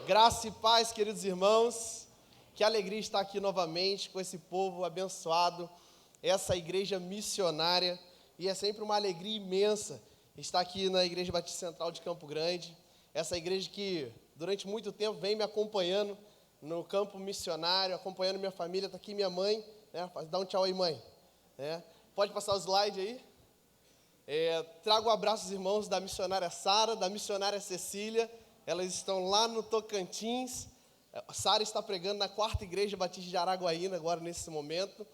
Graça e paz, queridos irmãos. Que alegria estar aqui novamente com esse povo abençoado, essa igreja missionária. E é sempre uma alegria imensa estar aqui na Igreja Batista Central de Campo Grande. Essa igreja que durante muito tempo vem me acompanhando no campo missionário, acompanhando minha família. Está aqui minha mãe, né? Dá um tchau aí, mãe. Pode passar o slide aí. Trago um abraço aos irmãos da missionária Sara, da missionária Cecília. Elas estão lá no Tocantins. Sara está pregando na 4ª Igreja Batista de Araguaína agora nesse momento.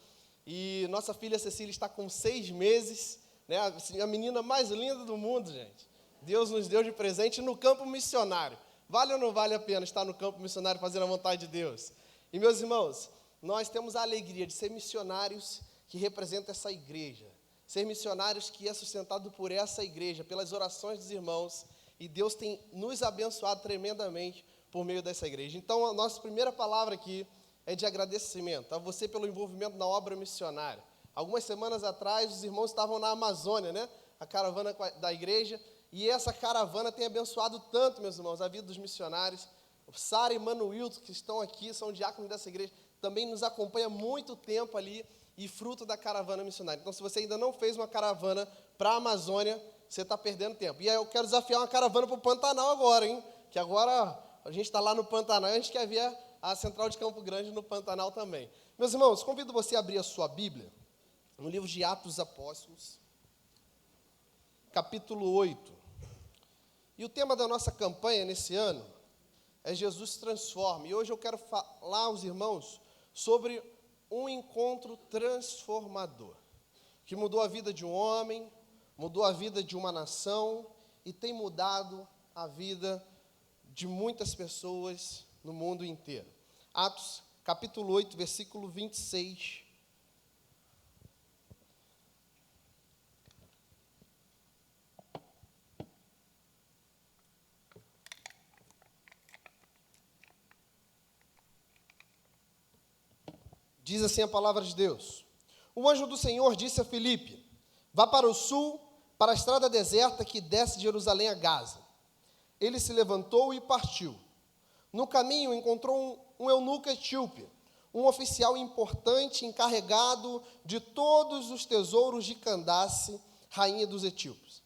E nossa filha Cecília está com 6 meses, né? A menina mais linda do mundo, gente. Deus nos deu de presente no campo missionário. Vale ou não vale a pena estar no campo missionário fazendo a vontade de Deus? E meus irmãos, nós temos a alegria de ser missionários que representam essa igreja. Ser missionários que é sustentado por essa igreja, pelas orações dos irmãos. E Deus tem nos abençoado tremendamente por meio dessa igreja. Então, a nossa primeira palavra aqui é de agradecimento a você pelo envolvimento na obra missionária. Algumas semanas atrás, os irmãos estavam na Amazônia, né? A caravana da igreja. E essa caravana tem abençoado tanto, meus irmãos, a vida dos missionários. Sara e Manuilton, que estão aqui, são diáconos dessa igreja, também nos acompanha há muito tempo ali e fruto da caravana missionária. Então, se você ainda não fez uma caravana para a Amazônia, você está perdendo tempo. E aí eu quero desafiar uma caravana para o Pantanal agora, hein? Que agora a gente está lá no Pantanal e a gente quer ver a Central de Campo Grande no Pantanal também. Meus irmãos, convido você a abrir a sua Bíblia no livro de Atos dos Apóstolos, capítulo 8. E o tema da nossa campanha nesse ano é Jesus Transforma. E hoje eu quero falar aos irmãos sobre um encontro transformador, que mudou a vida de um homem, mudou a vida de uma nação e tem mudado a vida de muitas pessoas no mundo inteiro. Atos, capítulo 8, versículo 26. Diz assim a palavra de Deus: O anjo do Senhor disse a Filipe: Vá para o sul, para a estrada deserta que desce de Jerusalém a Gaza. Ele se levantou e partiu. No caminho encontrou um eunuco etíope, um oficial importante encarregado de todos os tesouros de Candace, rainha dos etíopes.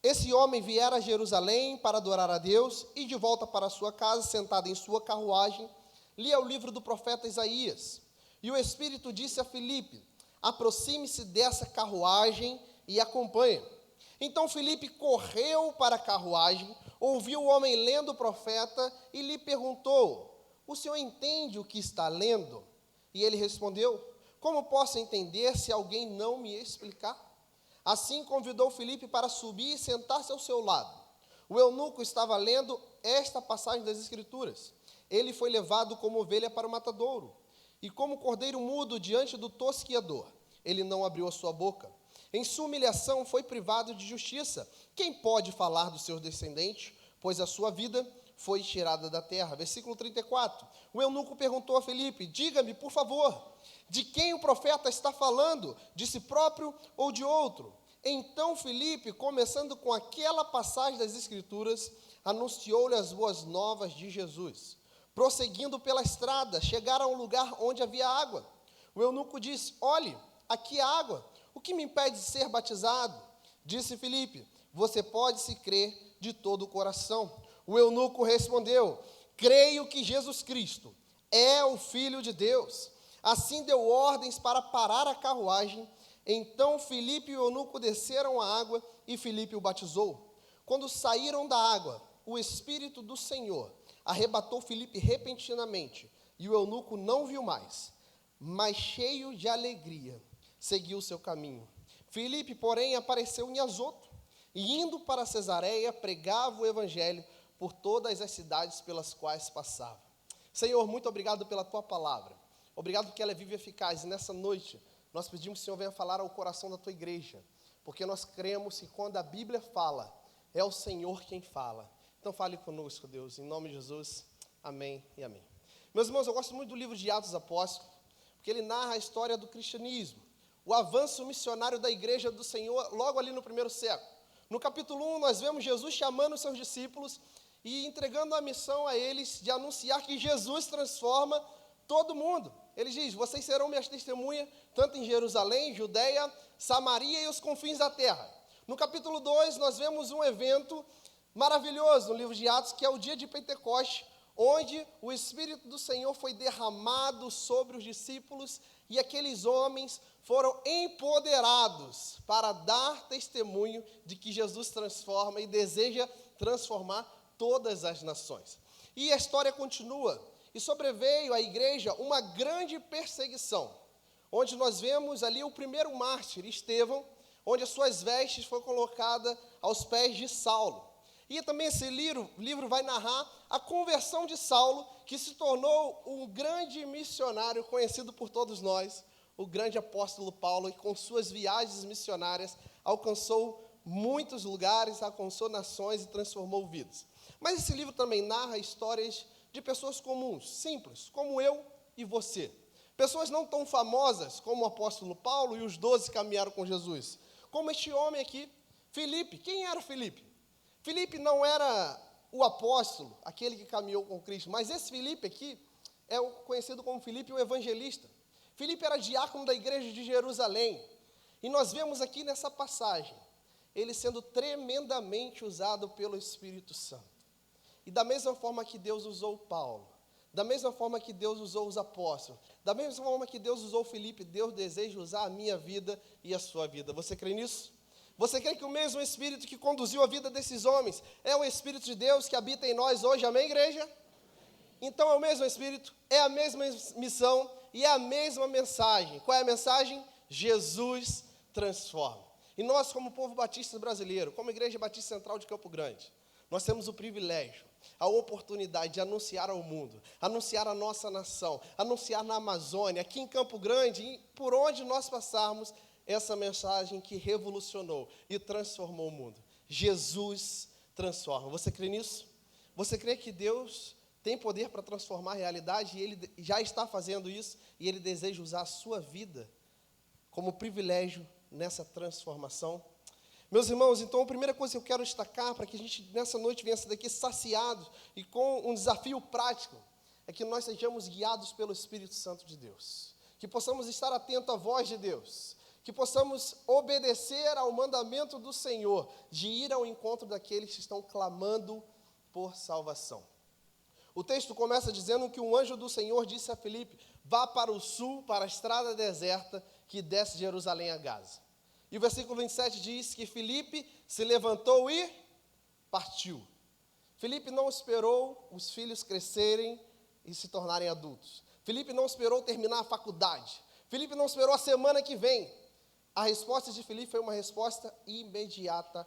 Esse homem viera a Jerusalém para adorar a Deus e de volta para sua casa, sentado em sua carruagem, lia o livro do profeta Isaías. E o Espírito disse a Filipe: Aproxime-se dessa carruagem e acompanhe. Então Filipe correu para a carruagem, ouviu o homem lendo o profeta e lhe perguntou: O senhor entende o que está lendo? E ele respondeu: Como posso entender se alguém não me explicar? Assim convidou Filipe para subir e sentar-se ao seu lado. O eunuco estava lendo esta passagem das Escrituras: Ele foi levado como ovelha para o matadouro, e como cordeiro mudo diante do tosquiador, ele não abriu a sua boca. Em sua humilhação foi privado de justiça. Quem pode falar dos seus descendentes? Pois a sua vida foi tirada da terra. Versículo 34. O eunuco perguntou a Filipe: Diga-me, por favor, de quem o profeta está falando? De si próprio ou de outro? Então Filipe, começando com aquela passagem das Escrituras, anunciou-lhe as boas novas de Jesus. Prosseguindo pela estrada, chegaram a um lugar onde havia água. O eunuco disse: Olhe, aqui há água. O que me impede de ser batizado? Disse Filipe: Você pode se crer de todo o coração. O eunuco respondeu: Creio que Jesus Cristo é o Filho de Deus. Assim deu ordens para parar a carruagem. Então Filipe e o eunuco desceram a água e Filipe o batizou. Quando saíram da água, o Espírito do Senhor arrebatou Filipe repentinamente, e o eunuco não viu mais, mas cheio de alegria, seguiu o seu caminho. Filipe, porém, apareceu em Azoto, e indo para Cesareia, pregava o evangelho por todas as cidades pelas quais passava. Senhor, muito obrigado pela tua palavra. Obrigado porque ela é viva e eficaz. E nessa noite, nós pedimos que o Senhor venha falar ao coração da tua igreja, porque nós cremos que quando a Bíblia fala, é o Senhor quem fala. Então fale conosco, Deus, em nome de Jesus, amém e amém. Meus irmãos, eu gosto muito do livro de Atos dos Apóstolos, porque ele narra a história do cristianismo, o avanço missionário da igreja do Senhor, logo ali no primeiro século. No capítulo 1, nós vemos Jesus chamando os seus discípulos e entregando a missão a eles de anunciar que Jesus transforma todo mundo. Ele diz: vocês serão minhas testemunhas, tanto em Jerusalém, Judeia, Samaria e os confins da terra. No capítulo 2, nós vemos um evento maravilhoso no livro de Atos, que é o dia de Pentecoste, onde o Espírito do Senhor foi derramado sobre os discípulos e aqueles homens foram empoderados para dar testemunho de que Jesus transforma e deseja transformar todas as nações. E a história continua, e sobreveio à igreja uma grande perseguição, onde nós vemos ali o primeiro mártir, Estevão, onde as suas vestes foram colocadas aos pés de Saulo. E também esse livro vai narrar a conversão de Saulo, que se tornou um grande missionário conhecido por todos nós, o grande apóstolo Paulo, e com suas viagens missionárias alcançou muitos lugares, alcançou nações e transformou vidas. Mas esse livro também narra histórias de pessoas comuns, simples, como eu e você. Pessoas não tão famosas como o apóstolo Paulo e os 12 que caminharam com Jesus, como este homem aqui, Filipe. Quem era Filipe? Filipe não era o apóstolo, aquele que caminhou com Cristo, mas esse Filipe aqui é conhecido como Filipe o evangelista. Filipe era diácono da igreja de Jerusalém, e nós vemos aqui nessa passagem, ele sendo tremendamente usado pelo Espírito Santo. E da mesma forma que Deus usou Paulo, da mesma forma que Deus usou os apóstolos, da mesma forma que Deus usou Filipe, Deus deseja usar a minha vida e a sua vida. Você crê nisso? Você crê que o mesmo Espírito que conduziu a vida desses homens é o Espírito de Deus que habita em nós hoje, amém, igreja? Então é o mesmo Espírito, é a mesma missão e é a mesma mensagem. Qual é a mensagem? Jesus transforma. E nós, como povo batista brasileiro, como Igreja Batista Central de Campo Grande, nós temos o privilégio, a oportunidade de anunciar ao mundo, anunciar a nossa nação, anunciar na Amazônia, aqui em Campo Grande, e por onde nós passarmos, essa mensagem que revolucionou e transformou o mundo. Jesus transforma. Você crê nisso? Você crê que Deus tem poder para transformar a realidade e Ele já está fazendo isso e Ele deseja usar a sua vida como privilégio nessa transformação? Meus irmãos, então a primeira coisa que eu quero destacar para que a gente nessa noite venha daqui saciado e com um desafio prático é que nós sejamos guiados pelo Espírito Santo de Deus, que possamos estar atentos à voz de Deus, que possamos obedecer ao mandamento do Senhor, de ir ao encontro daqueles que estão clamando por salvação. O texto começa dizendo que um anjo do Senhor disse a Filipe: vá para o sul, para a estrada deserta que desce de Jerusalém a Gaza. E o versículo 27 diz que Filipe se levantou e partiu. Filipe não esperou os filhos crescerem e se tornarem adultos. Filipe não esperou terminar a faculdade. Filipe não esperou a semana que vem. A resposta de Filipe foi uma resposta imediata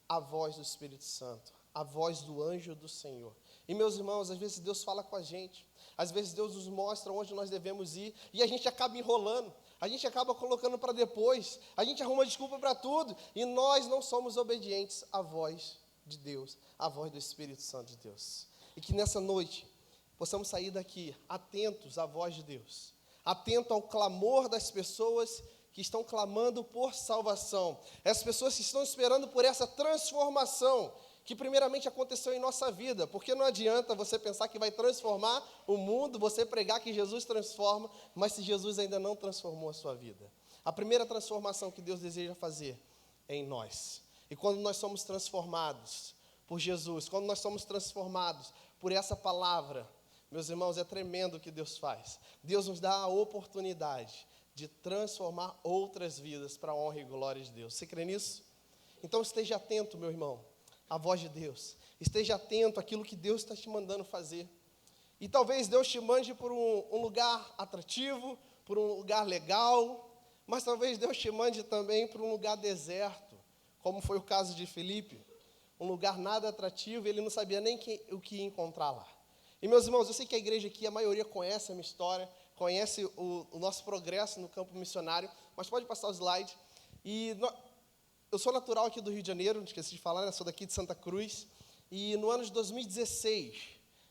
à voz do Espírito Santo, à voz do anjo do Senhor. E, meus irmãos, às vezes Deus fala com a gente, às vezes Deus nos mostra onde nós devemos ir, e a gente acaba enrolando, a gente acaba colocando para depois, a gente arruma desculpa para tudo, e nós não somos obedientes à voz de Deus, à voz do Espírito Santo de Deus. E que nessa noite possamos sair daqui atentos à voz de Deus, atento ao clamor das pessoas que estão clamando por salvação, essas pessoas que estão esperando por essa transformação, que primeiramente aconteceu em nossa vida, porque não adianta você pensar que vai transformar o mundo, você pregar que Jesus transforma, mas se Jesus ainda não transformou a sua vida. A primeira transformação que Deus deseja fazer é em nós. E quando nós somos transformados por Jesus, quando nós somos transformados por essa palavra, meus irmãos, é tremendo o que Deus faz. Deus nos dá a oportunidade de transformar outras vidas para a honra e glória de Deus. Você crê nisso? Então esteja atento, meu irmão, à voz de Deus. Esteja atento àquilo que Deus está te mandando fazer. E talvez Deus te mande por um lugar atrativo, por um lugar legal, mas talvez Deus te mande também por um lugar deserto, como foi o caso de Filipe, um lugar nada atrativo, ele não sabia nem o que encontrar lá. E, meus irmãos, eu sei que a igreja aqui, a maioria conhece a minha história, conhece o nosso progresso no campo missionário, mas pode passar o slide. Eu sou natural aqui do Rio de Janeiro, não esqueci de falar, né? Sou daqui de Santa Cruz, e no ano de 2016,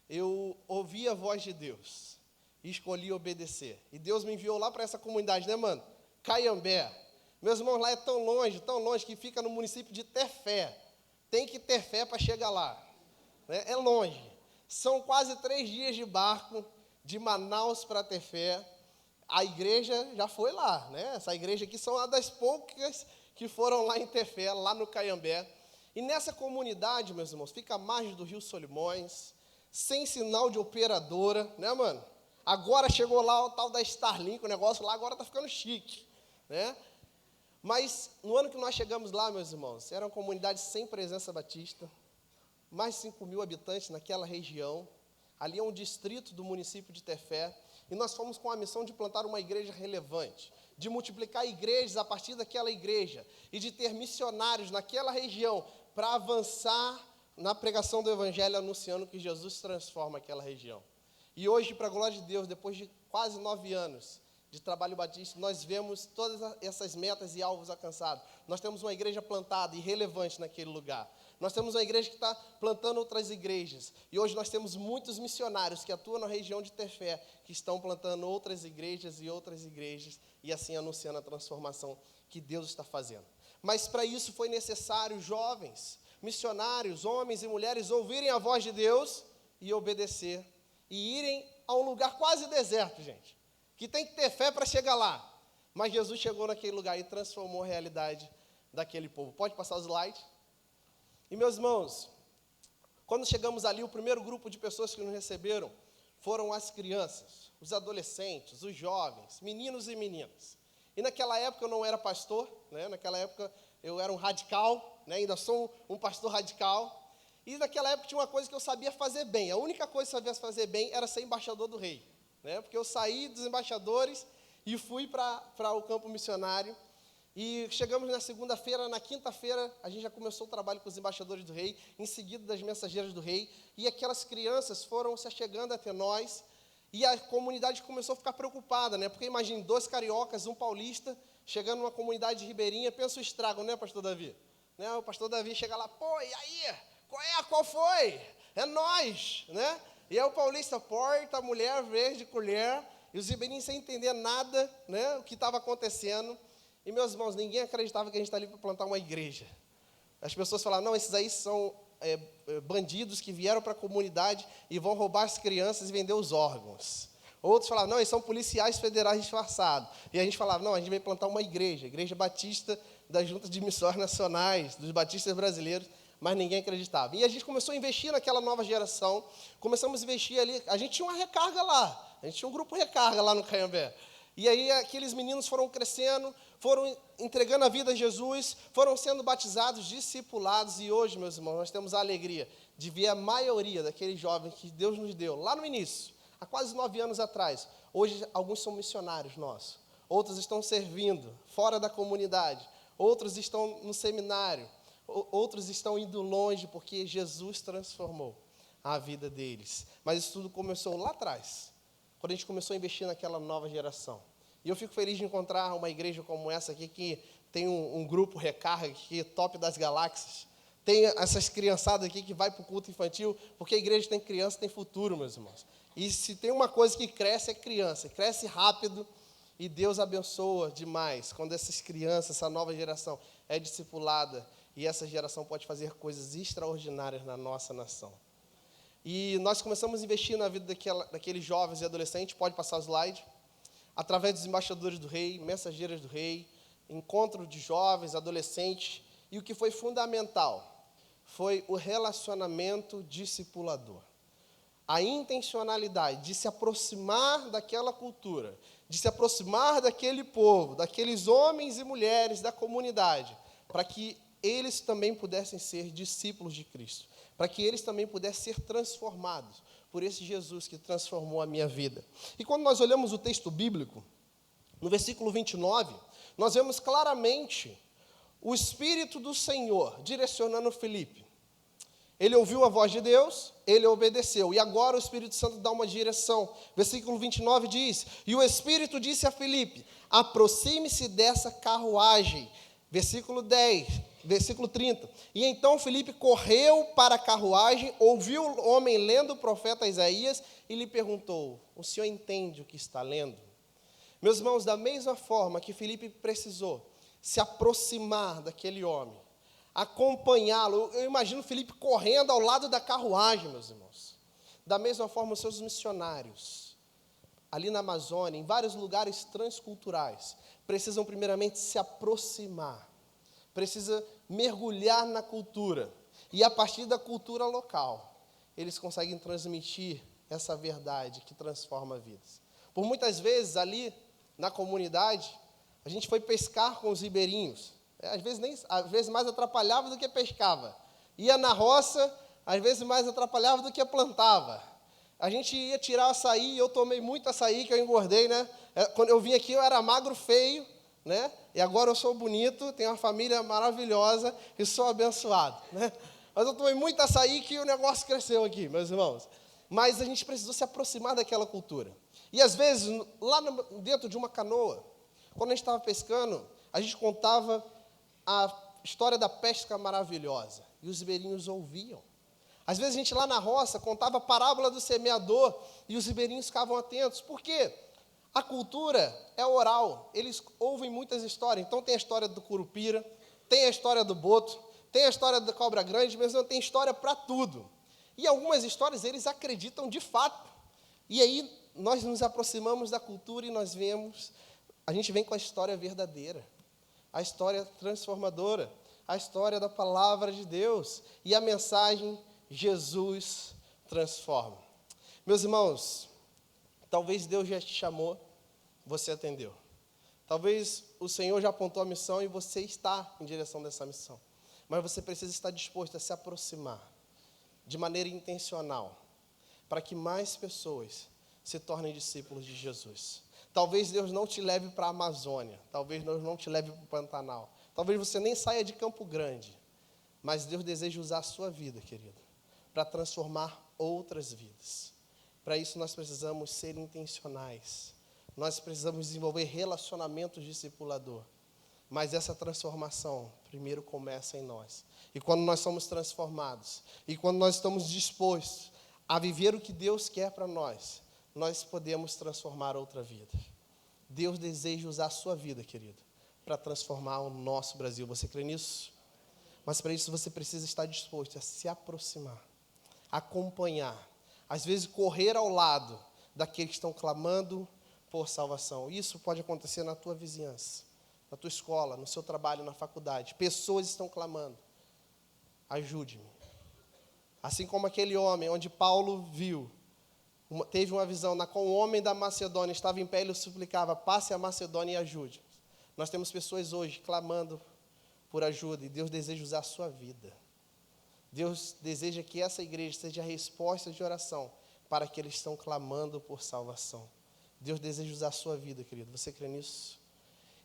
eu ouvi a voz de Deus e escolhi obedecer. E Deus me enviou lá para essa comunidade, né, mano? Caiambé. Meus irmãos, lá é tão longe, que fica no município de Tefé. Tem que ter fé para chegar lá. né? É longe. São quase 3 dias de barco de Manaus para Tefé. A igreja já foi lá, né? Essa igreja aqui são uma das poucas que foram lá em Tefé, lá no Caiambé. E nessa comunidade, meus irmãos, fica à margem do Rio Solimões, sem sinal de operadora, né, mano? Agora chegou lá o tal da Starlink, o negócio lá agora está ficando chique, né? Mas no ano que nós chegamos lá, meus irmãos, era uma comunidade sem presença batista, mais de 5.000 habitantes naquela região. Ali é um distrito do município de Tefé, e nós fomos com a missão de plantar uma igreja relevante, de multiplicar igrejas a partir daquela igreja, e de ter missionários naquela região, para avançar na pregação do Evangelho, anunciando que Jesus transforma aquela região. E hoje, para a glória de Deus, depois de quase 9 anos de trabalho batista, nós vemos todas essas metas e alvos alcançados. Nós temos uma igreja plantada e relevante naquele lugar. Nós temos uma igreja que está plantando outras igrejas. E hoje nós temos muitos missionários que atuam na região de Tefé, que estão plantando outras igrejas, e assim anunciando a transformação que Deus está fazendo. Mas para isso foi necessário jovens, missionários, homens e mulheres ouvirem a voz de Deus e obedecer. E irem a um lugar quase deserto, gente, que tem que ter fé para chegar lá. Mas Jesus chegou naquele lugar e transformou a realidade daquele povo. Pode passar os slides? E, meus irmãos, quando chegamos ali, o primeiro grupo de pessoas que nos receberam foram as crianças, os adolescentes, os jovens, meninos e meninas. E naquela época eu não era pastor, né? Naquela época eu era um radical, né? Ainda sou um pastor radical. E naquela época tinha uma coisa que eu sabia fazer bem. A única coisa que eu sabia fazer bem era ser embaixador do rei, né? Porque eu saí dos embaixadores e fui para o campo missionário. E chegamos na segunda-feira, na quinta-feira, a gente já começou o trabalho com os embaixadores do rei, em seguida das mensageiras do rei. E aquelas crianças foram se achegando até nós. E a comunidade começou a ficar preocupada, né? Porque imagine 2 cariocas, um paulista, chegando numa comunidade ribeirinha, pensa o estrago, né, pastor Davi? Né? O pastor Davi chega lá, pô, e aí? Qual foi? É nós, né? E aí o paulista, porta, mulher, verde, colher, e os ribeirinhos sem entender nada, né, o que estava acontecendo. E, meus irmãos, ninguém acreditava que a gente está ali para plantar uma igreja. As pessoas falavam, não, esses aí são bandidos que vieram para a comunidade e vão roubar as crianças e vender os órgãos. Outros falavam, não, eles são policiais federais disfarçados. E a gente falava, não, a gente veio plantar uma igreja, Igreja Batista das Juntas de Missões Nacionais, dos batistas brasileiros, mas ninguém acreditava. E a gente começou a investir naquela nova geração, começamos a investir ali, a gente tinha uma recarga lá, a gente tinha um grupo recarga lá no Caiambé. E aí aqueles meninos foram crescendo, foram entregando a vida a Jesus, foram sendo batizados, discipulados, e hoje, meus irmãos, nós temos a alegria de ver a maioria daqueles jovens que Deus nos deu, lá no início, há quase 9 anos atrás. Hoje, alguns são missionários nossos, outros estão servindo fora da comunidade, outros estão no seminário, outros estão indo longe, porque Jesus transformou a vida deles. Mas isso tudo começou lá atrás, quando a gente começou a investir naquela nova geração. E eu fico feliz de encontrar uma igreja como essa aqui, que tem um grupo recarga, que é top das galáxias. Tem essas criançadas aqui que vai para o culto infantil, porque a igreja tem criança, tem futuro, meus irmãos. E se tem uma coisa que cresce, é criança. Cresce rápido e Deus abençoa demais quando essas crianças, essa nova geração é discipulada. E essa geração pode fazer coisas extraordinárias na nossa nação. E nós começamos a investir na vida daqueles jovens e adolescentes, pode passar o slide, através dos embaixadores do rei, mensageiras do rei, encontro de jovens, adolescentes, e o que foi fundamental foi o relacionamento discipulador. A intencionalidade de se aproximar daquela cultura, de se aproximar daquele povo, daqueles homens e mulheres da comunidade, para que eles também pudessem ser discípulos de Cristo, para que eles também pudessem ser transformados por esse Jesus que transformou a minha vida. E quando nós olhamos o texto bíblico, no versículo 29, nós vemos claramente o Espírito do Senhor direcionando Filipe. Ele ouviu a voz de Deus, ele obedeceu, e agora o Espírito Santo dá uma direção. Versículo 29 diz, e o Espírito disse a Filipe, aproxime-se dessa carruagem. Versículo 30. E então Filipe correu para a carruagem, ouviu o homem lendo o profeta Isaías e lhe perguntou, o senhor entende o que está lendo? Meus irmãos, da mesma forma que Filipe precisou se aproximar daquele homem, acompanhá-lo. Eu imagino Filipe correndo ao lado da carruagem, meus irmãos. Da mesma forma, os seus missionários, ali na Amazônia, em vários lugares transculturais, precisam primeiramente se aproximar, precisa mergulhar na cultura, e a partir da cultura local, eles conseguem transmitir essa verdade que transforma vidas. Por muitas vezes, ali na comunidade, a gente foi pescar com os ribeirinhos, às vezes mais atrapalhava do que pescava, ia na roça, às vezes mais atrapalhava do que plantava. A gente ia tirar açaí, eu tomei muito açaí, que eu engordei, né? Quando eu vim aqui, eu era magro, feio, né? E agora eu sou bonito, tenho uma família maravilhosa e sou abençoado, né? Mas eu tomei muito açaí que o negócio cresceu aqui, meus irmãos. Mas a gente precisou se aproximar daquela cultura. E às vezes, lá dentro de uma canoa, quando a gente estava pescando, a gente contava a história da pesca maravilhosa. E os ribeirinhos ouviam. Às vezes a gente lá na roça contava a parábola do semeador e os ribeirinhos ficavam atentos. Por quê? A cultura é oral, eles ouvem muitas histórias. Então tem a história do curupira, tem a história do boto, tem a história da cobra grande, mas não tem história para tudo. E algumas histórias eles acreditam de fato. E aí nós nos aproximamos da cultura e a gente vem com a história verdadeira, a história transformadora, a história da palavra de Deus e a mensagem Jesus transforma. Meus irmãos, talvez Deus já te chamou, você atendeu. Talvez o Senhor já apontou a missão e você está em direção dessa missão. Mas você precisa estar disposto a se aproximar de maneira intencional, para que mais pessoas se tornem discípulos de Jesus. Talvez Deus não te leve para a Amazônia, talvez Deus não te leve para o Pantanal, talvez você nem saia de Campo Grande, mas Deus deseja usar a sua vida, querido, para transformar outras vidas. Para isso nós precisamos ser intencionais, nós precisamos desenvolver relacionamentos discipulador, mas essa transformação primeiro começa em nós. E quando nós somos transformados, e quando nós estamos dispostos a viver o que Deus quer para nós, nós podemos transformar outra vida. Deus deseja usar a sua vida, querido, para transformar o nosso Brasil. Você crê nisso? Mas para isso você precisa estar disposto a se aproximar, acompanhar, às vezes correr ao lado daqueles que estão clamando por salvação. Isso pode acontecer na tua vizinhança, na tua escola, no seu trabalho, na faculdade. Pessoas estão clamando. Ajude-me. Assim como aquele homem onde Paulo viu, teve uma visão na qual o homem da Macedônia estava em pé e ele suplicava, passe a Macedônia e ajude. Nós temos pessoas hoje clamando por ajuda e Deus deseja usar a sua vida. Deus deseja que essa igreja seja a resposta de oração para aqueles que estão clamando por salvação. Deus deseja usar a sua vida, querido. Você crê nisso?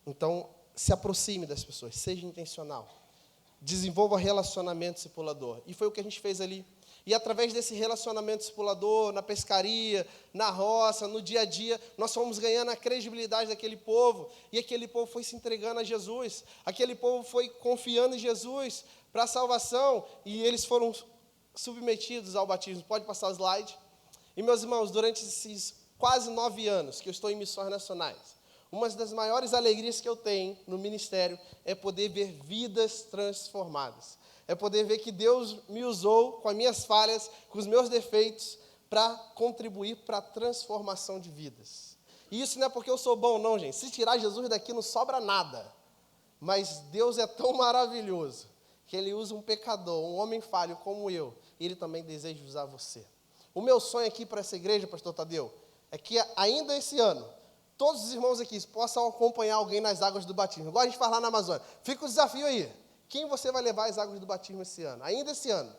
Então, se aproxime das pessoas, seja intencional. Desenvolva relacionamento discipulador. E foi o que a gente fez ali. E através desse relacionamento discipulador, na pescaria, na roça, no dia a dia, nós fomos ganhando a credibilidade daquele povo. E aquele povo foi se entregando a Jesus. Aquele povo foi confiando em Jesus para a salvação. E eles foram submetidos ao batismo. Pode passar o slide. E, meus irmãos, durante esses quase 9 anos que eu estou em missões nacionais, uma das maiores alegrias que eu tenho no ministério é poder ver vidas transformadas. É poder ver que Deus me usou com as minhas falhas, com os meus defeitos, para contribuir para a transformação de vidas. E isso não é porque eu sou bom, não, gente. Se tirar Jesus daqui, não sobra nada. Mas Deus é tão maravilhoso que Ele usa um pecador, um homem falho como eu, e Ele também deseja usar você. O meu sonho aqui para essa igreja, pastor Tadeu, é que ainda esse ano, todos os irmãos aqui possam acompanhar alguém nas águas do batismo. Igual a gente faz lá na Amazônia. Fica o desafio aí. Quem você vai levar às águas do batismo esse ano? Ainda esse ano.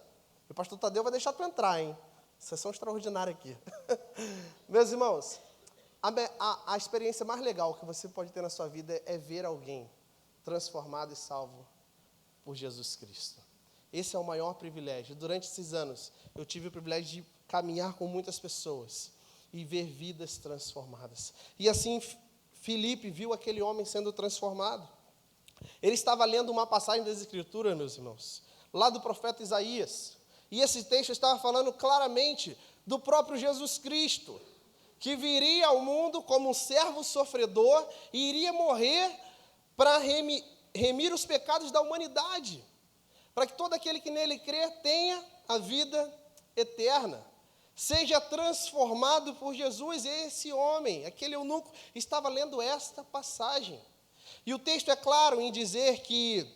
O pastor Tadeu vai deixar tu entrar, hein? Sessão extraordinária aqui. Meus irmãos, a experiência mais legal que você pode ter na sua vida é ver alguém transformado e salvo por Jesus Cristo. Esse é o maior privilégio. Durante esses anos, eu tive o privilégio de caminhar com muitas pessoas e ver vidas transformadas. E assim, Filipe viu aquele homem sendo transformado. Ele estava lendo uma passagem das Escrituras, meus irmãos, lá do profeta Isaías. E esse texto estava falando claramente do próprio Jesus Cristo, que viria ao mundo como um servo sofredor e iria morrer para remir os pecados da humanidade. para que todo aquele que nele crê tenha a vida eterna, seja transformado por Jesus. Esse homem, aquele eunuco, estava lendo esta passagem. E o texto é claro em dizer que,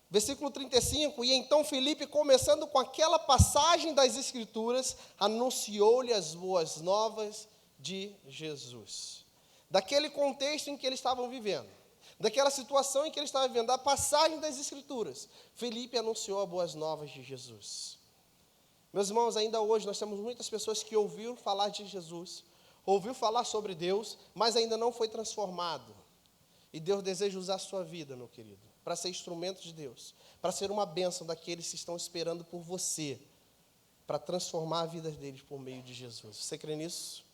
versículo 35, e então Filipe, começando com aquela passagem das Escrituras, anunciou-lhe as boas novas de Jesus. Daquele contexto em que eles estavam vivendo, daquela situação em que eles estavam vivendo, da passagem das Escrituras, Filipe anunciou as boas novas de Jesus. Meus irmãos, ainda hoje nós temos muitas pessoas que ouviram falar de Jesus, ouviram falar sobre Deus, mas ainda não foi transformado. E Deus deseja usar a sua vida, meu querido, para ser instrumento de Deus, para ser uma bênção daqueles que estão esperando por você, para transformar a vida deles por meio de Jesus. Você crê nisso?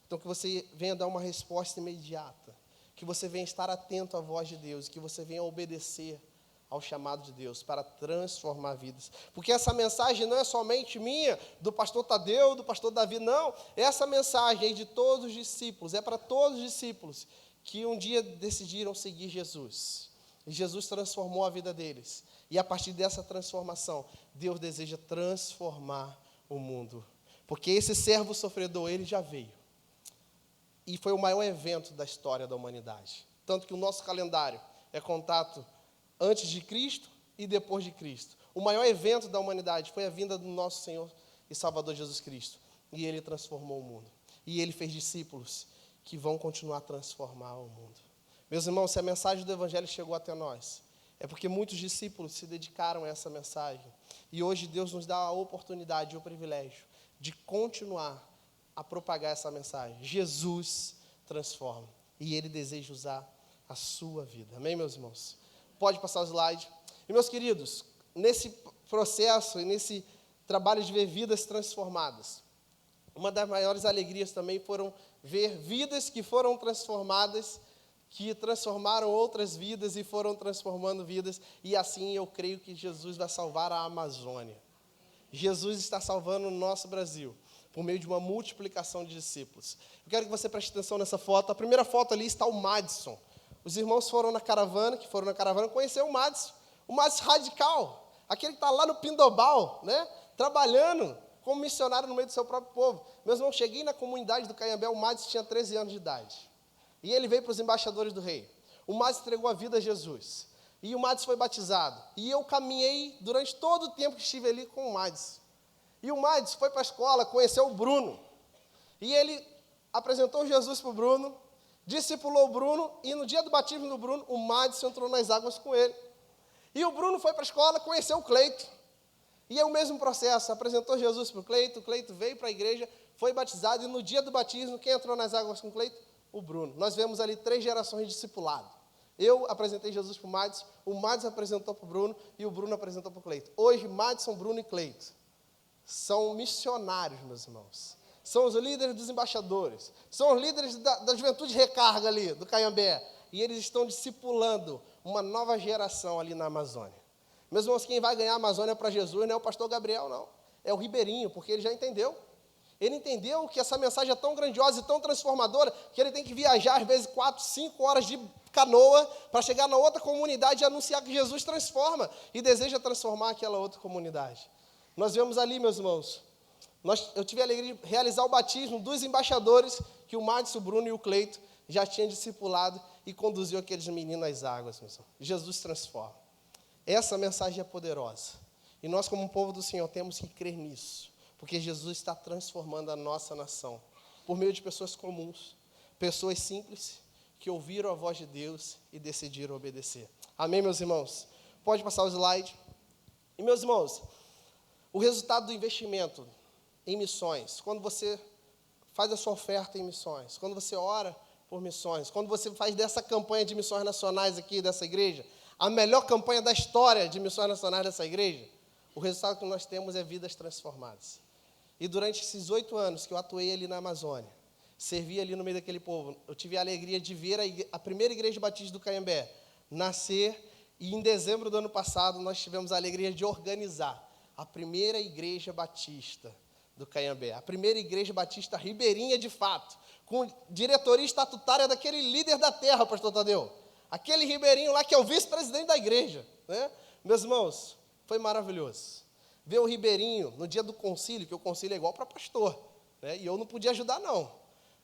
Então que você venha dar uma resposta imediata, que você venha estar atento à voz de Deus, que você venha obedecer ao chamado de Deus para transformar vidas. Porque essa mensagem não é somente minha, do pastor Tadeu, do pastor Davi, não. Essa mensagem é de todos os discípulos, é para todos os discípulos que um dia decidiram seguir Jesus. E Jesus transformou a vida deles. E a partir dessa transformação, Deus deseja transformar o mundo. Porque esse servo sofredor, ele já veio. E foi o maior evento da história da humanidade. Tanto que o nosso calendário é contato antes de Cristo e depois de Cristo. O maior evento da humanidade foi a vinda do nosso Senhor e Salvador Jesus Cristo. E Ele transformou o mundo. E Ele fez discípulos que vão continuar a transformar o mundo. Meus irmãos, se a mensagem do Evangelho chegou até nós, é porque muitos discípulos se dedicaram a essa mensagem. E hoje Deus nos dá a oportunidade e o privilégio de continuar a propagar essa mensagem. Jesus transforma. E Ele deseja usar a sua vida. Amém, meus irmãos? Pode passar o slide. E, meus queridos, nesse processo e nesse trabalho de ver vidas transformadas, uma das maiores alegrias também foram ver vidas que foram transformadas, que transformaram outras vidas e foram transformando vidas. E assim eu creio que Jesus vai salvar a Amazônia. Jesus está salvando o nosso Brasil por meio de uma multiplicação de discípulos. Eu quero que você preste atenção nessa foto. A primeira foto ali está o Madison. Os irmãos foram na caravana, conheceram o Madison radical, aquele que está lá no Pindobal, né, trabalhando como missionário no meio do seu próprio povo. Meus irmãos, cheguei na comunidade do Caiambé, o Madison tinha 13 anos de idade. E ele veio para os embaixadores do rei. O Madison entregou a vida a Jesus. E o Madison foi batizado. E eu caminhei durante todo o tempo que estive ali com o Madison. E o Madison foi para a escola, conheceu o Bruno. E ele apresentou Jesus para o Bruno, discipulou o Bruno, e no dia do batismo do Bruno, o Madison entrou nas águas com ele. E o Bruno foi para a escola, conheceu o Cleito. E é o mesmo processo, apresentou Jesus para o Cleito veio para a igreja, foi batizado, e no dia do batismo, quem entrou nas águas com o Cleito? O Bruno. Nós vemos ali 3 gerações de discipulado. Eu apresentei Jesus para o Madison apresentou para o Bruno, e o Bruno apresentou para o Cleito. Hoje, Madison, Bruno e Cleito são missionários, meus irmãos. São os líderes dos embaixadores, são os líderes da juventude recarga ali, do Caiambé. E eles estão discipulando uma nova geração ali na Amazônia. Meus irmãos, quem vai ganhar a Amazônia para Jesus não é o pastor Gabriel, não. É o Ribeirinho, porque ele já entendeu. Ele entendeu que essa mensagem é tão grandiosa e tão transformadora que ele tem que viajar, às vezes, 4, 5 horas de canoa para chegar na outra comunidade e anunciar que Jesus transforma e deseja transformar aquela outra comunidade. Nós vemos ali, meus irmãos, eu tive a alegria de realizar o batismo dos embaixadores que o Madison, o Bruno e o Cleito já tinham discipulado e conduziu aqueles meninos às águas. Meus irmãos. Jesus transforma. Essa mensagem é poderosa. E nós, como povo do Senhor, temos que crer nisso. Porque Jesus está transformando a nossa nação. Por meio de pessoas comuns. Pessoas simples que ouviram a voz de Deus e decidiram obedecer. Amém, meus irmãos? Pode passar o slide. E, meus irmãos, o resultado do investimento em missões, quando você faz a sua oferta em missões, quando você ora por missões, quando você faz dessa campanha de missões nacionais aqui dessa igreja, a melhor campanha da história de missões nacionais dessa igreja, o resultado que nós temos é vidas transformadas. E durante esses 8 anos que eu atuei ali na Amazônia, servi ali no meio daquele povo, eu tive a alegria de ver a primeira igreja batista do Caiambé nascer, e em dezembro do ano passado nós tivemos a alegria de organizar a primeira igreja batista do Caiambé, a primeira igreja batista ribeirinha de fato, com diretoria estatutária daquele líder da terra, pastor Tadeu, aquele ribeirinho lá que é o vice-presidente da igreja, né? Meus irmãos, Foi maravilhoso. Ver o Ribeirinho, no dia do concílio, que o concílio é igual para pastor, né? E eu não podia ajudar, não.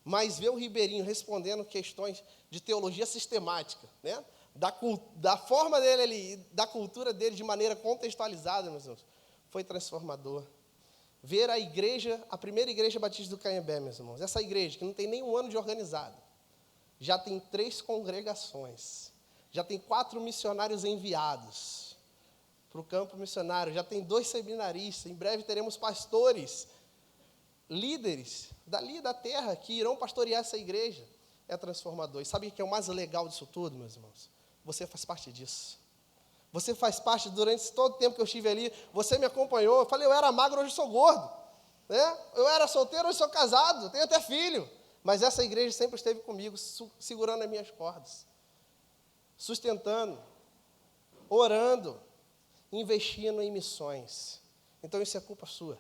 Mas ver o Ribeirinho respondendo questões de teologia sistemática, né? Da forma dele ali, da cultura dele, de maneira contextualizada, meus irmãos, foi transformador. Ver a igreja, a primeira igreja batista do Canhembé, meus irmãos, essa igreja, que não tem nem um ano de organizada, já tem 3 congregações, já tem 4 missionários enviados para o campo missionário, já tem 2 seminaristas, em breve teremos pastores, líderes dali da terra, que irão pastorear essa igreja. É transformador. E sabe o que é o mais legal disso tudo, meus irmãos? Você faz parte disso. Você faz parte, durante todo o tempo que eu estive ali, você me acompanhou. Eu falei, eu era magro, hoje sou gordo, né? Eu era solteiro, hoje sou casado, tenho até filho. Mas essa igreja sempre esteve comigo, segurando as minhas cordas, sustentando, orando, investindo em missões. Então isso é culpa sua,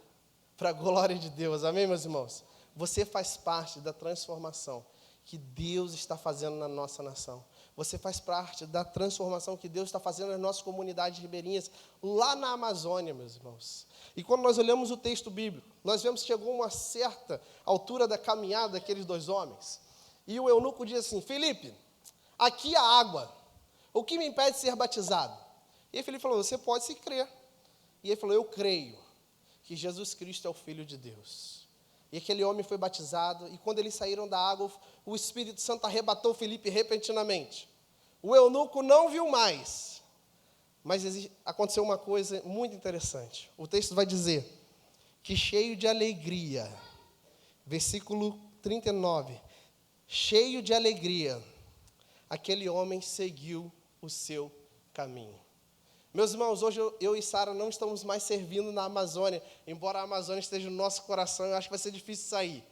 para a glória de Deus, amém, meus irmãos? Você faz parte da transformação que Deus está fazendo na nossa nação. Você faz parte da transformação que Deus está fazendo nas nossas comunidades ribeirinhas, lá na Amazônia, meus irmãos. E quando nós olhamos o texto bíblico, nós vemos que chegou uma certa altura da caminhada daqueles 2 homens, e o eunuco diz assim, Felipe, aqui há água, o que me impede de ser batizado? E aí Felipe falou, você pode se crer. E ele falou, eu creio que Jesus Cristo é o Filho de Deus. E aquele homem foi batizado, e quando eles saíram da água, o Espírito Santo arrebatou Felipe repentinamente. O eunuco não viu mais, mas aconteceu uma coisa muito interessante. O texto vai dizer que cheio de alegria, versículo 39, cheio de alegria, aquele homem seguiu o seu caminho. Meus irmãos, hoje eu e Sara não estamos mais servindo na Amazônia, embora a Amazônia esteja no nosso coração, eu acho que vai ser difícil sair.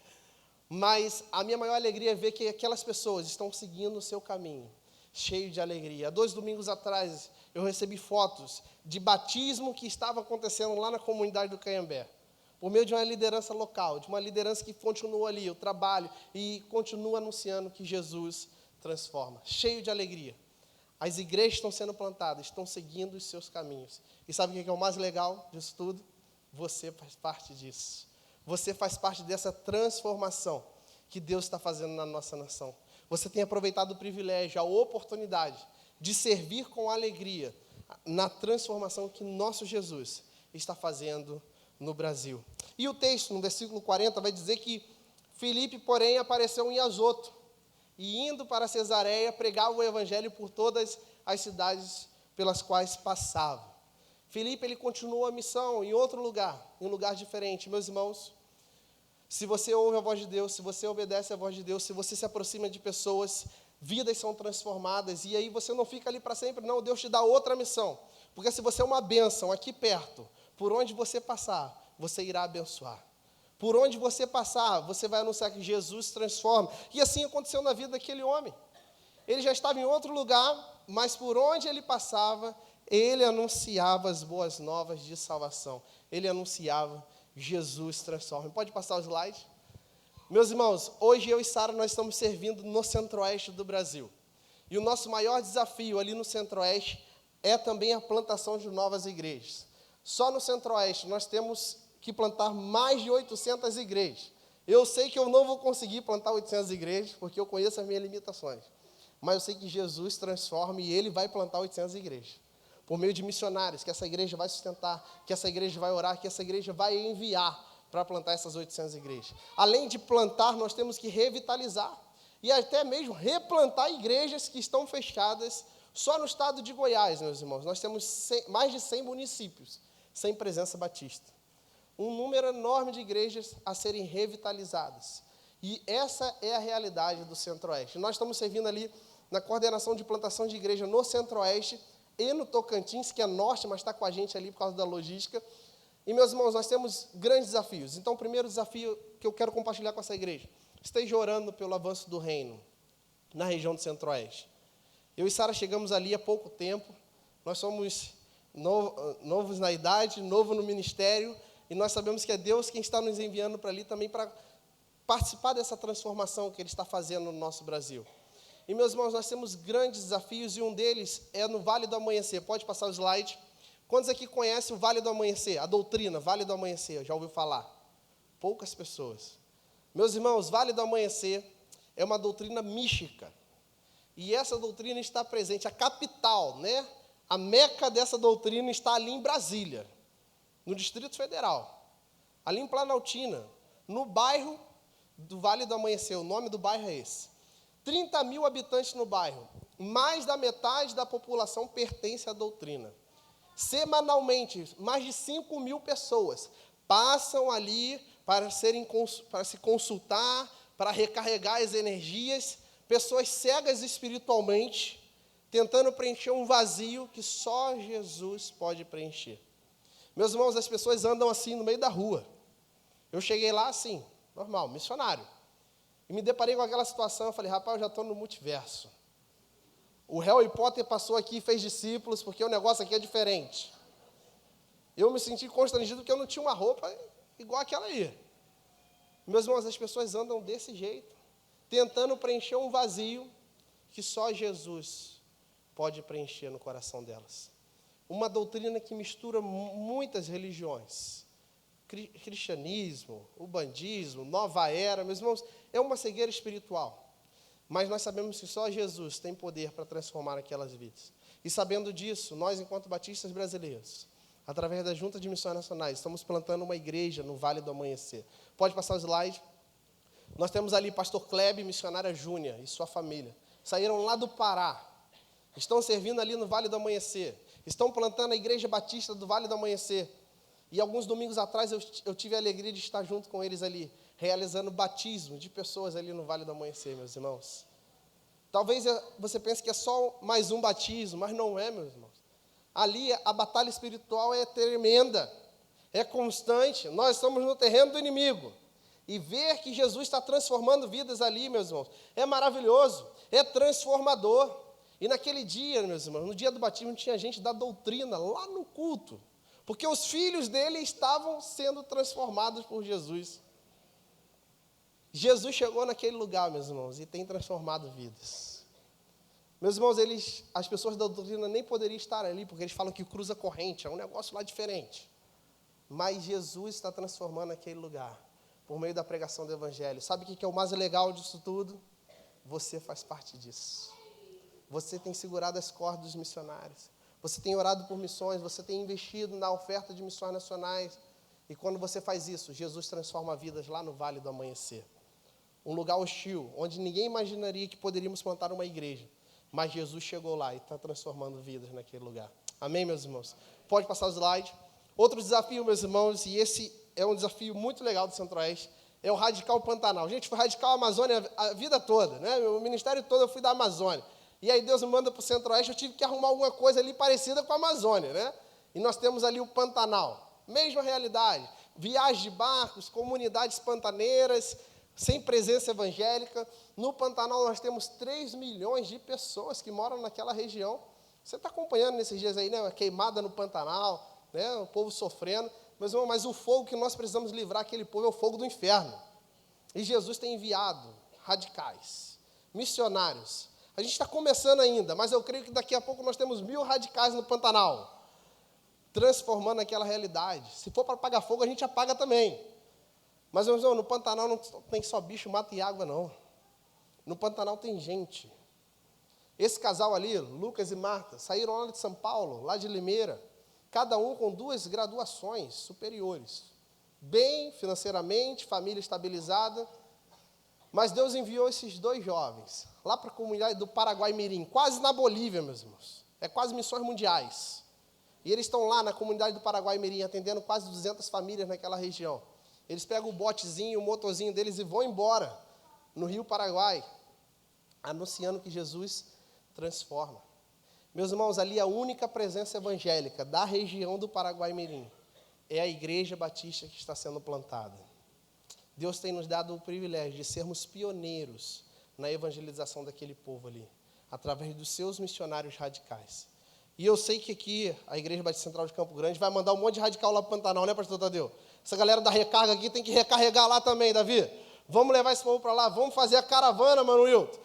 Mas a minha maior alegria é ver que aquelas pessoas estão seguindo o seu caminho, cheio de alegria. Há 2 domingos atrás, eu recebi fotos de batismo que estava acontecendo lá na comunidade do Canhembé, por meio de uma liderança local, de uma liderança que continua ali, o trabalho, e continua anunciando que Jesus transforma, cheio de alegria. As igrejas estão sendo plantadas, estão seguindo os seus caminhos. E sabe o que é o mais legal disso tudo? Você faz parte disso. Você faz parte dessa transformação que Deus está fazendo na nossa nação. Você tem aproveitado o privilégio, a oportunidade de servir com alegria na transformação que nosso Jesus está fazendo no Brasil. E o texto, no versículo 40, vai dizer que Filipe, porém, apareceu em Azoto, e indo para Cesareia, pregava o evangelho por todas as cidades pelas quais passava. Filipe, ele continuou a missão em outro lugar, em um lugar diferente. Meus irmãos, se você ouve a voz de Deus, se você obedece à voz de Deus, se você se aproxima de pessoas, vidas são transformadas, e aí você não fica ali para sempre, não, Deus te dá outra missão. Porque se você é uma bênção aqui perto, por onde você passar, você irá abençoar. Por onde você passar, você vai anunciar que Jesus transforma. E assim aconteceu na vida daquele homem. Ele já estava em outro lugar, mas por onde ele passava, ele anunciava as boas novas de salvação. Ele anunciava Jesus transforma. Pode passar o slide? Meus irmãos, hoje eu e Sara, nós estamos servindo no centro-oeste do Brasil. E o nosso maior desafio ali no centro-oeste é também a plantação de novas igrejas. Só no centro-oeste nós temos que plantar mais de 800 igrejas. Eu sei que eu não vou conseguir plantar 800 igrejas, porque eu conheço as minhas limitações. Mas eu sei que Jesus transforma e Ele vai plantar 800 igrejas. Por meio de missionários, que essa igreja vai sustentar, que essa igreja vai orar, que essa igreja vai enviar para plantar essas 800 igrejas. Além de plantar, nós temos que revitalizar e até mesmo replantar igrejas que estão fechadas. Só no estado de Goiás, meus irmãos, nós temos mais de 100 municípios sem presença batista. Um número enorme de igrejas a serem revitalizadas. E essa é a realidade do Centro-Oeste. Nós estamos servindo ali na coordenação de plantação de igreja no Centro-Oeste e no Tocantins, que é norte, mas está com a gente ali por causa da logística. E, meus irmãos, nós temos grandes desafios. Então, o primeiro desafio que eu quero compartilhar com essa igreja: esteja orando pelo avanço do reino na região do Centro-Oeste. Eu e Sara chegamos ali há pouco tempo. Nós somos novos na idade, novo no ministério, e nós sabemos que é Deus quem está nos enviando para ali também para participar dessa transformação que Ele está fazendo no nosso Brasil. E, meus irmãos, nós temos grandes desafios, e um deles é no Vale do Amanhecer. Pode passar o slide. Quantos aqui conhecem o Vale do Amanhecer? A doutrina, Vale do Amanhecer, já ouviu falar? Poucas pessoas. Meus irmãos, Vale do Amanhecer é uma doutrina mística. E essa doutrina está presente, a capital, né? A meca dessa doutrina está ali em Brasília, no Distrito Federal, ali em Planaltina, no bairro do Vale do Amanhecer. O nome do bairro é esse. 30 mil habitantes no bairro. Mais da metade da população pertence à doutrina. Semanalmente, mais de 5 mil pessoas passam ali para se consultar, para recarregar as energias, pessoas cegas espiritualmente, tentando preencher um vazio que só Jesus pode preencher. Meus irmãos, as pessoas andam assim no meio da rua. Eu cheguei lá assim, normal, missionário. E me deparei com aquela situação, eu falei, rapaz, eu já estou no multiverso. O Harry Potter passou aqui e fez discípulos, porque o negócio aqui é diferente. Eu me senti constrangido porque eu não tinha uma roupa igual aquela aí. Meus irmãos, as pessoas andam desse jeito, tentando preencher um vazio que só Jesus pode preencher no coração delas. Uma doutrina que mistura muitas religiões. Cristianismo, ubandismo, nova era, meus irmãos, é uma cegueira espiritual. Mas nós sabemos que só Jesus tem poder para transformar aquelas vidas. E sabendo disso, nós, enquanto batistas brasileiros, através da Junta de Missões Nacionais, estamos plantando uma igreja no Vale do Amanhecer. Pode passar o slide. Nós temos ali pastor Klebe, missionária Júnia, e sua família. Saíram lá do Pará. Estão servindo ali no Vale do Amanhecer. Estão plantando a Igreja Batista do Vale do Amanhecer. E alguns domingos atrás eu tive a alegria de estar junto com eles ali, realizando batismo de pessoas ali no Vale do Amanhecer, meus irmãos. Talvez você pense que é só mais um batismo, mas não é, meus irmãos. Ali a batalha espiritual é tremenda, é constante. Nós estamos no terreno do inimigo. E ver que Jesus está transformando vidas ali, meus irmãos, é maravilhoso, é transformador. E naquele dia, meus irmãos, no dia do batismo, tinha gente da doutrina lá no culto, porque os filhos dele estavam sendo transformados por Jesus. Jesus chegou naquele lugar, meus irmãos, e tem transformado vidas. Meus irmãos, as pessoas da doutrina nem poderiam estar ali, porque eles falam que cruza corrente, é um negócio lá diferente. Mas Jesus está transformando aquele lugar, por meio da pregação do Evangelho. Sabe o que é o mais legal disso tudo? Você faz parte disso. Você tem segurado as cordas dos missionários. Você tem orado por missões, você tem investido na oferta de missões nacionais. E quando você faz isso, Jesus transforma vidas lá no Vale do Amanhecer. Um lugar hostil, onde ninguém imaginaria que poderíamos plantar uma igreja. Mas Jesus chegou lá e está transformando vidas naquele lugar. Amém, meus irmãos? Pode passar o slide. Outro desafio, meus irmãos, e esse é um desafio muito legal do Centro-Oeste, é o Radical Pantanal. Gente, foi Radical Amazônia a vida toda, né? O ministério todo eu fui da Amazônia. E aí Deus me manda para o Centro-Oeste, eu tive que arrumar alguma coisa ali parecida com a Amazônia, né? E nós temos ali o Pantanal. Mesma realidade. Viagem de barcos, comunidades pantaneiras, sem presença evangélica. No Pantanal nós temos 3 milhões de pessoas que moram naquela região. Você está acompanhando nesses dias aí, né? A queimada no Pantanal, né? O povo sofrendo. Mas o fogo que nós precisamos livrar aquele povo é o fogo do inferno. E Jesus tem enviado radicais, missionários. A gente está começando ainda, mas eu creio que daqui a pouco nós temos 1000 radicais no Pantanal, transformando aquela realidade. Se for para apagar fogo, a gente apaga também. Mas, meus irmãos, no Pantanal não tem só bicho, mata e água, não. No Pantanal tem gente. Esse casal ali, Lucas e Marta, saíram lá de São Paulo, lá de Limeira, cada um com 2 graduações superiores. Bem financeiramente, família estabilizada. Mas Deus enviou esses 2 jovens lá para a comunidade do Paraguai Mirim, quase na Bolívia, meus irmãos. É quase missões mundiais. E eles estão lá na comunidade do Paraguai Mirim, atendendo quase 200 famílias naquela região. Eles pegam o botezinho, o motorzinho deles e vão embora no Rio Paraguai, anunciando que Jesus transforma. Meus irmãos, ali a única presença evangélica da região do Paraguai Mirim é a Igreja Batista que está sendo plantada. Deus tem nos dado o privilégio de sermos pioneiros na evangelização daquele povo ali, através dos seus missionários radicais. E eu sei que aqui a Igreja Batista Central de Campo Grande vai mandar um monte de radical lá para o Pantanal, né, pastor Tadeu? Essa galera da recarga aqui tem que recarregar lá também, Davi. Vamos levar esse povo para lá, vamos fazer a caravana, Mano Wilton,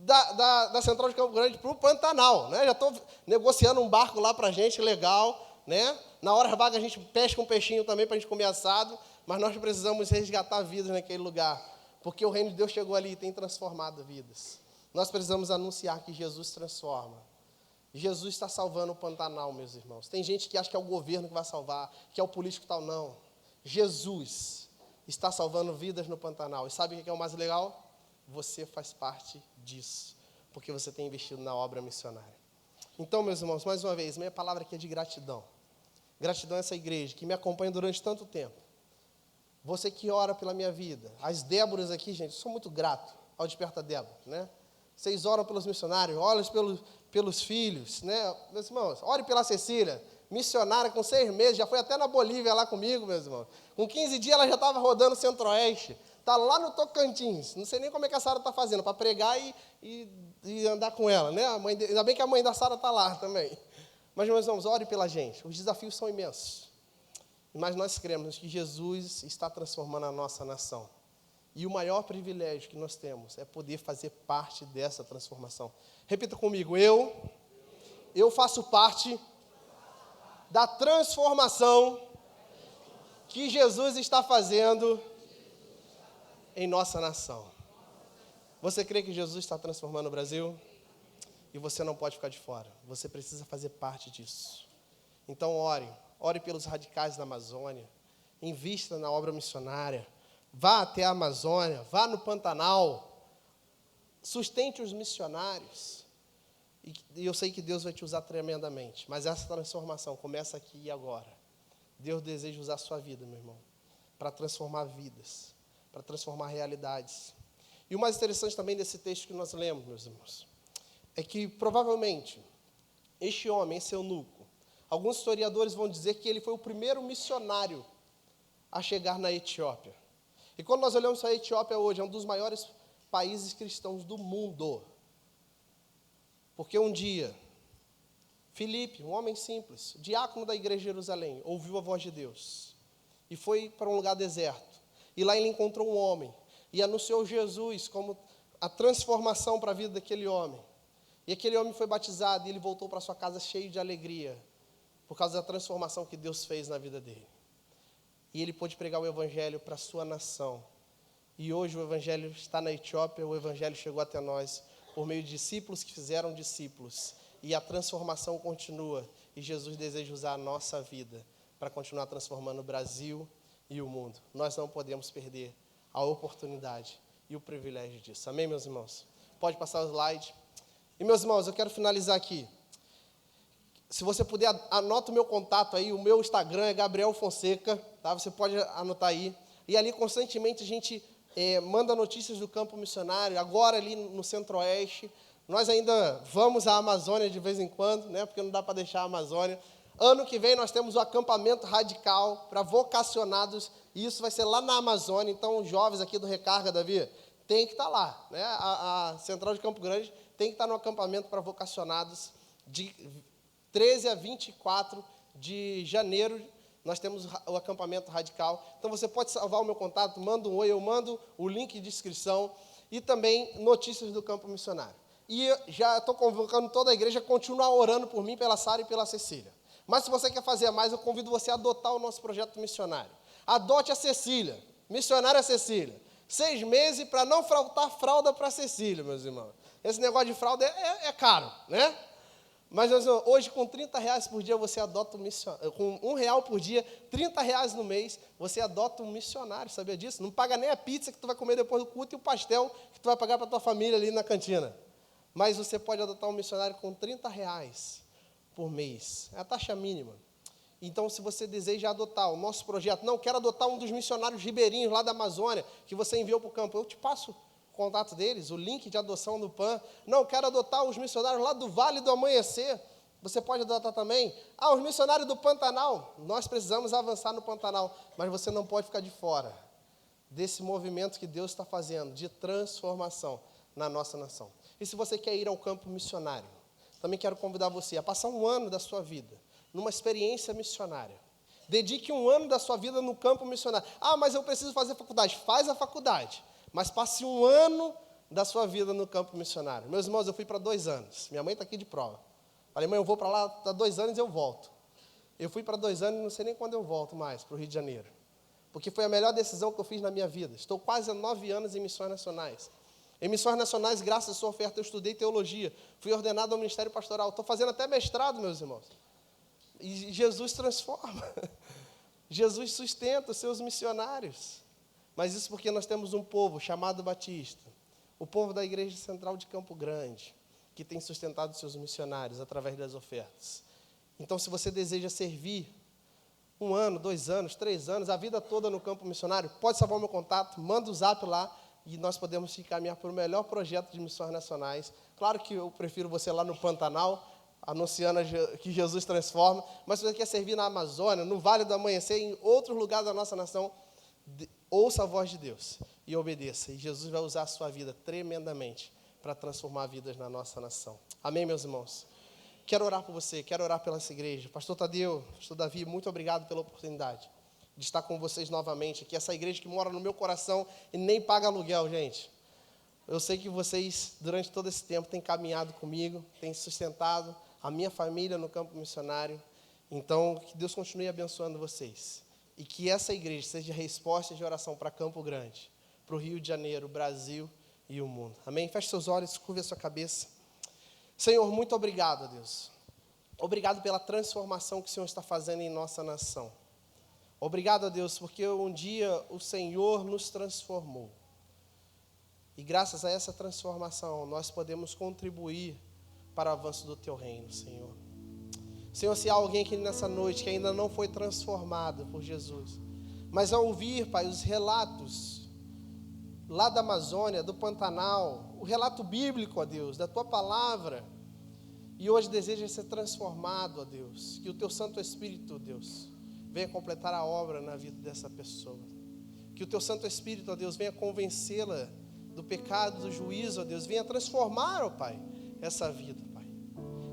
da Central de Campo Grande para o Pantanal, né? Já estou negociando um barco lá para a gente, legal, né? Na hora vaga a gente pesca um peixinho também para a gente comer assado, mas nós precisamos resgatar vidas naquele lugar, porque o reino de Deus chegou ali e tem transformado vidas. Nós precisamos anunciar que Jesus transforma. Jesus está salvando o Pantanal, meus irmãos. Tem gente que acha que é o governo que vai salvar, que é o político tal, não. Jesus está salvando vidas no Pantanal. E sabe o que é o mais legal? Você faz parte disso, porque você tem investido na obra missionária. Então, meus irmãos, mais uma vez, minha palavra aqui é de gratidão. Gratidão a essa igreja que me acompanha durante tanto tempo. Você que ora pela minha vida. As Déboras aqui, gente, eu sou muito grato ao Desperta Débora, né? Vocês oram pelos missionários, oram pelos filhos, né? Meus irmãos, ore pela Cecília, missionária com 6 meses, já foi até na Bolívia lá comigo, meus irmãos. Com 15 dias ela já estava rodando o Centro-Oeste. Está lá no Tocantins. Não sei nem como é que a Sara está fazendo, para pregar e andar com ela, né? Ainda bem que a mãe da Sara está lá também. Mas, meus irmãos, ore pela gente. Os desafios são imensos. Mas nós cremos que Jesus está transformando a nossa nação. E o maior privilégio que nós temos é poder fazer parte dessa transformação. Repita comigo, eu faço parte da transformação que Jesus está fazendo em nossa nação. Você crê que Jesus está transformando o Brasil? E você não pode ficar de fora. Você precisa fazer parte disso. Então ore pelos radicais da Amazônia, invista na obra missionária, vá até a Amazônia, vá no Pantanal, sustente os missionários. E eu sei que Deus vai te usar tremendamente, mas essa transformação começa aqui e agora. Deus deseja usar a sua vida, meu irmão, para transformar vidas, para transformar realidades. E o mais interessante também desse texto que nós lemos, meus irmãos, é que provavelmente este homem, esse eunuco, alguns historiadores vão dizer que ele foi o primeiro missionário a chegar na Etiópia. E quando nós olhamos para a Etiópia hoje, é um dos maiores países cristãos do mundo. Porque um dia, Filipe, um homem simples, diácono da igreja de Jerusalém, ouviu a voz de Deus e foi para um lugar deserto. E lá ele encontrou um homem e anunciou Jesus como a transformação para a vida daquele homem. E aquele homem foi batizado e ele voltou para sua casa cheio de alegria, por causa da transformação que Deus fez na vida dele. E ele pôde pregar o evangelho para a sua nação. E hoje o evangelho está na Etiópia, o evangelho chegou até nós por meio de discípulos que fizeram discípulos. E a transformação continua. E Jesus deseja usar a nossa vida para continuar transformando o Brasil e o mundo. Nós não podemos perder a oportunidade e o privilégio disso. Amém, meus irmãos? Pode passar o slide. E, meus irmãos, eu quero finalizar aqui. Se você puder, anota o meu contato aí. O meu Instagram é Gabriel Fonseca, tá? Você pode anotar aí. E ali, constantemente, a gente manda notícias do campo missionário. Agora, ali no Centro-Oeste. Nós ainda vamos à Amazônia de vez em quando, né? Porque não dá para deixar a Amazônia. Ano que vem, nós temos o acampamento radical para vocacionados. E isso vai ser lá na Amazônia. Então, os jovens aqui do Recarga, Davi, tem que estar lá, né? A Central de Campo Grande tem que estar no acampamento para vocacionados de 13 a 24 de janeiro. Nós temos o acampamento radical. Então, você pode salvar o meu contato, manda um oi, eu mando o link de inscrição e também notícias do campo missionário. E já estou convocando toda a igreja a continuar orando por mim, pela Sara e pela Cecília. Mas se você quer fazer mais, eu convido você a adotar o nosso projeto missionário. Adote a Cecília, missionária Cecília. 6 meses para não faltar fralda para a Cecília, meus irmãos. Esse negócio de fralda é caro, né? Mas hoje, com R$30 por dia, você adota um missionário. Com R$1 por dia, R$30 no mês, você adota um missionário, sabia disso? Não paga nem a pizza que tu vai comer depois do culto e o pastel que tu vai pagar para a tua família ali na cantina. Mas você pode adotar um missionário com R$30 por mês. É a taxa mínima. Então, se você deseja adotar o nosso projeto, não, quero adotar um dos missionários ribeirinhos lá da Amazônia, que você enviou para o campo, eu te passo o contato deles, o link de adoção do PAN. Não, quero adotar os missionários lá do Vale do Amanhecer, você pode adotar também. Os missionários do Pantanal, nós precisamos avançar no Pantanal, mas você não pode ficar de fora desse movimento que Deus está fazendo, de transformação na nossa nação. E se você quer ir ao campo missionário, também quero convidar você a passar um ano da sua vida numa experiência missionária. Dedique um ano da sua vida no campo missionário. Mas eu preciso fazer faculdade. Faz a faculdade, mas passe um ano da sua vida no campo missionário. Meus irmãos, eu fui para 2 anos. Minha mãe está aqui de prova. Falei, mãe, eu vou para lá há 2 anos e eu volto. Eu fui para 2 anos e não sei nem quando eu volto mais para o Rio de Janeiro. Porque foi a melhor decisão que eu fiz na minha vida. Estou quase há 9 anos em missões nacionais. Em missões nacionais, graças à sua oferta, eu estudei teologia. Fui ordenado ao ministério pastoral. Estou fazendo até mestrado, meus irmãos. E Jesus transforma. Jesus sustenta os seus missionários. Mas isso porque nós temos um povo chamado Batista. O povo da Igreja Central de Campo Grande, que tem sustentado os seus missionários através das ofertas. Então, se você deseja servir 1 ano, 2 anos, 3 anos, a vida toda no campo missionário, pode salvar o meu contato, manda o zap lá e nós podemos te encaminhar para o melhor projeto de missões nacionais. Claro que eu prefiro você lá no Pantanal, anunciando que Jesus transforma, mas se você quer servir na Amazônia, no Vale do Amanhecer, em outro lugar da nossa nação, ouça a voz de Deus e obedeça. E Jesus vai usar a sua vida tremendamente para transformar vidas na nossa nação. Amém, meus irmãos? Quero orar por você, quero orar pela essa igreja. Pastor Tadeu, Pastor Davi, muito obrigado pela oportunidade de estar com vocês novamente aqui. Essa igreja que mora no meu coração e nem paga aluguel, gente. Eu sei que vocês, durante todo esse tempo, têm caminhado comigo, têm sustentado a minha família no campo missionário. Então, que Deus continue abençoando vocês. E que essa igreja seja resposta de oração para Campo Grande, para o Rio de Janeiro, o Brasil e o mundo. Amém? Feche seus olhos, curva a sua cabeça. Senhor, muito obrigado, Deus. Obrigado pela transformação que o Senhor está fazendo em nossa nação. Obrigado, Deus, porque um dia o Senhor nos transformou. E graças a essa transformação, nós podemos contribuir para o avanço do Teu reino, Senhor. Senhor, se há alguém aqui nessa noite que ainda não foi transformado por Jesus, mas ao ouvir, Pai, os relatos lá da Amazônia, do Pantanal, o relato bíblico, ó Deus, da Tua palavra, e hoje deseja ser transformado, ó Deus, que o Teu Santo Espírito, ó Deus, venha completar a obra na vida dessa pessoa, que o Teu Santo Espírito, ó Deus, venha convencê-la do pecado, do juízo, ó Deus, venha transformar, ó Pai, essa vida, Pai.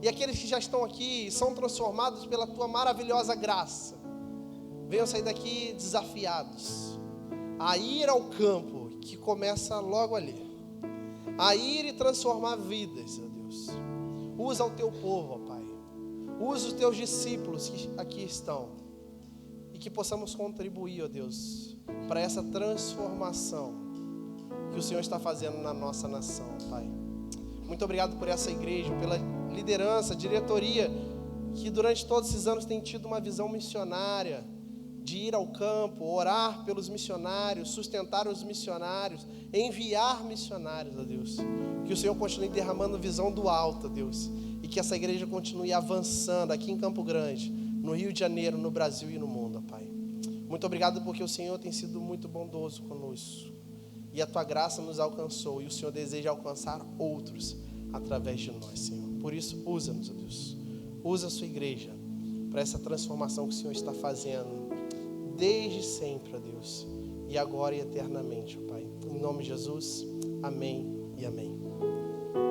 E aqueles que já estão aqui e são transformados pela Tua maravilhosa graça, venham sair daqui desafiados a ir ao campo, que começa logo ali, a ir e transformar vidas, ó Deus. Usa o Teu povo, ó Pai. Usa os Teus discípulos que aqui estão. E que possamos contribuir, ó Deus, para essa transformação que o Senhor está fazendo na nossa nação, Pai. Muito obrigado por essa igreja, pela liderança, diretoria, que durante todos esses anos tem tido uma visão missionária, de ir ao campo, orar pelos missionários, sustentar os missionários, enviar missionários, ó Deus. Que o Senhor continue derramando visão do alto, ó Deus, e que essa igreja continue avançando aqui em Campo Grande, no Rio de Janeiro, no Brasil e no mundo, ó Pai. Muito obrigado porque o Senhor tem sido muito bondoso conosco, e a Tua graça nos alcançou, e o Senhor deseja alcançar outros através de nós, Senhor. Por isso, usa-nos, ó Deus. Usa a Sua igreja para essa transformação que o Senhor está fazendo, desde sempre, ó Deus, e agora e eternamente, ó Pai. Em nome de Jesus, amém e amém.